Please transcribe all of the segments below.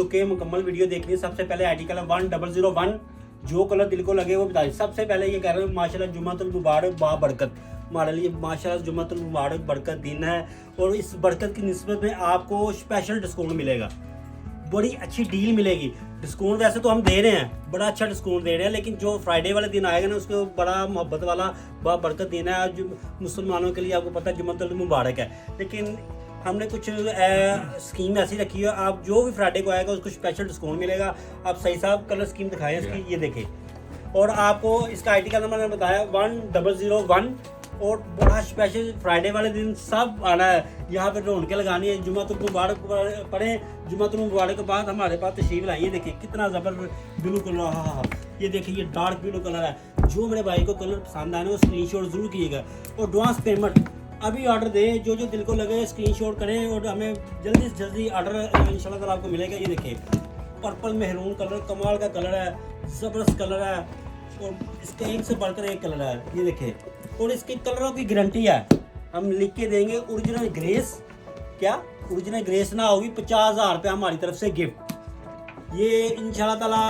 के मुकम्मल वीडियो देखनी है। सबसे पहले आईडी कलर 1001, जो कलर दिल को लगे वो बताइए। सबसे पहले ये कह रहे हैं माशाल्लाह जुम्मतुल मुबारक बा बरकत, हमारे लिए माशाल्लाह जुम्मतुल मुबारक बरकत दिन है और इस बरकत की निस्बत में आपको स्पेशल डिस्काउंट मिलेगा, बड़ी अच्छी डील मिलेगी। डिस्काउंट वैसे तो हम दे रहे हैं, बड़ा अच्छा डिस्काउंट दे रहे हैं, लेकिन जो फ्राइडे वाले दिन आएगा ना उसको बड़ा मोहब्बत वाला बा बरकत दिन है। जो मुसलमानों के लिए आपको पता है जुम्मतुल मुबारक है, लेकिन हमने कुछ स्कीम ऐसी रखी है, आप जो भी फ्राइडे को आएगा उसको स्पेशल डिस्काउंट मिलेगा। आप सही साहब कलर स्कीम दिखाएं इसकी, ये देखें। और आपको इसका आईडी का नंबर मैंने बताया 1001, और बड़ा स्पेशल फ्राइडे वाले दिन सब आना है, यहाँ पे रौनकें लगानी है। जुम्मतुल मुबारक पढ़े, जुम्मतुल मुबारक के बाद हमारे पास तशरीफ लाइए। ये देखिए कितना ज़बरदस्त ब्लू कलर, हाँ, ये देखिए ये डार्क ब्लू कलर है। जो मेरे भाई को कलर पसंद आए वो स्क्रीनशॉट जरूर कीजिएगा। और एडवांस पेमेंट अभी ऑर्डर दें, जो दिल को लगे स्क्रीनशॉट करें और हमें जल्दी से जल्दी ऑर्डर इंशाल्लाह ताला आपको मिलेगा। ये देखिए पर्पल मेहरून कलर कमाल का कलर है, ज़बरदस्त कलर है, और इसका एक से बढ़कर एक कलर है। ये देखिए, और इसके कलरों की गारंटी है, हम लिख के देंगे ओरिजिनल ग्रेस। क्या ओरिजिनल ग्रेस ना होगी 50,000 रुपये हमारी तरफ से गिफ्ट। ये इंशाल्लाह ताला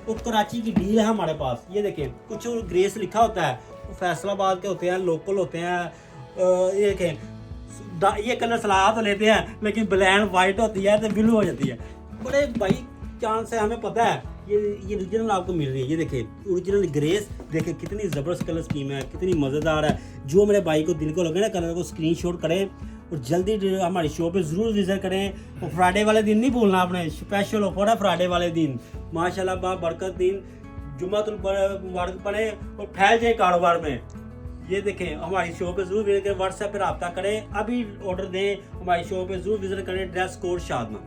वो कराची की डील है हमारे पास। ये देखें कुछ ग्रेस लिखा होता है, वो फैसलाबाद के होते हैं, लोकल होते हैं। ये देखें ये कलर सलाह तो लेते हैं, लेकिन ब्लैक वाइट होती है तो ब्लू हो जाती है। बड़े भाई चांस है, हमें पता है ये ओरिजिनल आपको मिल रही है। ये देखिए ओरिजिनल ग्रेस, देखिए कितनी ज़बरदस्त कलर स्कीम है, कितनी मज़ेदार है। जो मेरे भाई को दिल को लगे ना कलर को स्क्रीनशॉट करें और जल्दी हमारी शॉप पे ज़रूर विजिट करें। और फ्राइडे वाले दिन नहीं भूलना आपने, स्पेशल ऑफर है फ्राइडे वाले दिन। माशाल्लाह बा बरकत दिन, जुम्मतुल मुबारक पड़े और फैल जाए कारोबार में। ये देखें हमारी शॉप पे जरूर विजिट करें, व्हाट्सएप पर रब्ता करें, अभी ऑर्डर दें, हमारी शॉप पे जरूर विजिट करें। Dress code शादना।